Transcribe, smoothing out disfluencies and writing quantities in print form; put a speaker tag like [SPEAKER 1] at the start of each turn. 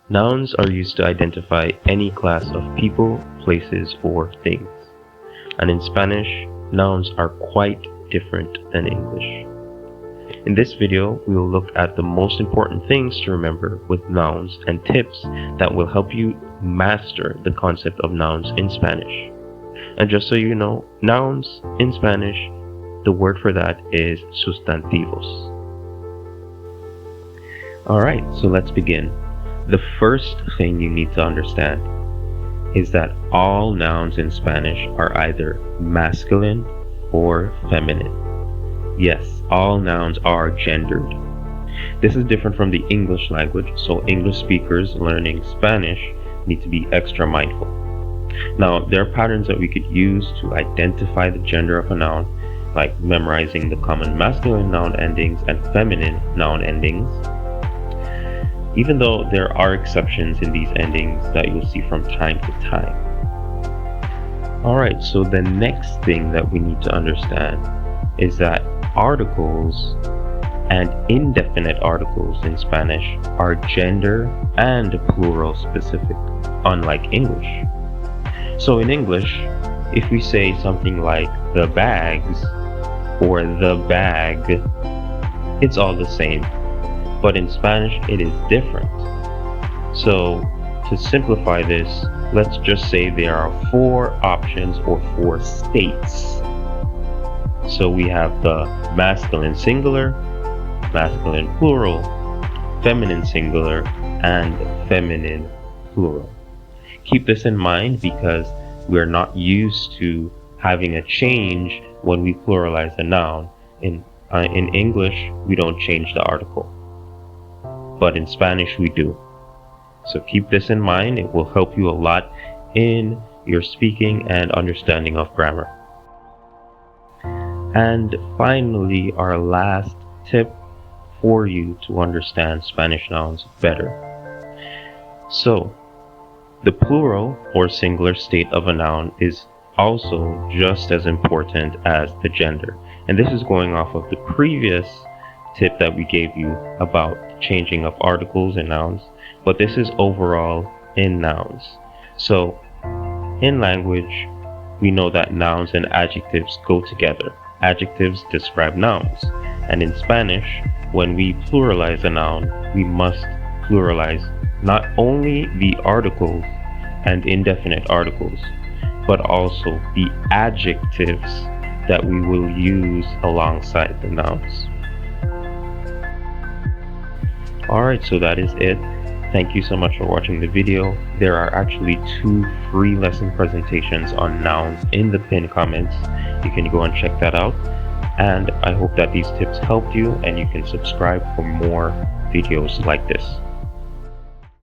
[SPEAKER 1] Nouns are used to identify any class of people, places, or things. And in Spanish, nouns are quite different than English. In this video, we will look at the most important things to remember with nouns and tips that will help you master the concept of nouns in Spanish. And just so you know, nouns in Spanish, the word for that is sustantivos. Alright, so let's begin. The first thing you need to understand is that all nouns in Spanish are either masculine or feminine. Yes, all nouns are gendered. This is different from the English language, so English speakers learning Spanish need to be extra mindful. Now, there are patterns that we could use to identify the gender of a noun, like memorizing the common masculine noun endings and feminine noun endings, even though there are exceptions in these endings that you'll see from time to time. Alright, so the next thing that we need to understand is that articles and indefinite articles in Spanish are gender and plural specific, unlike English. So in English, if we say something like the bags or the bag, it's all the same. But in Spanish, it is different. So to simplify this, let's just say there are 4 options or 4 states. So we have the masculine singular, masculine plural, feminine singular, and feminine plural. Keep this in mind because we're not used to having a change when we pluralize a noun. In English, we don't change the article, but in Spanish we do. So keep this in mind. It will help you a lot in your speaking and understanding of grammar. And finally, our last tip for you to understand Spanish nouns better. So, the plural or singular state of a noun is also just as important as the gender. And this is going off of the previous tip that we gave you about changing of articles and nouns, but this is overall in nouns. So, in language, we know that nouns and adjectives go together. Adjectives describe nouns, and in Spanish, when we pluralize a noun, we must pluralize not only the articles and indefinite articles, but also the adjectives that we will use alongside the nouns. Alright, so that is it. Thank you so much for watching the video. There are actually 2 free lesson presentations on nouns in the pinned comments. You can go and check that out. And I hope that these tips helped you and you can subscribe for more videos like this.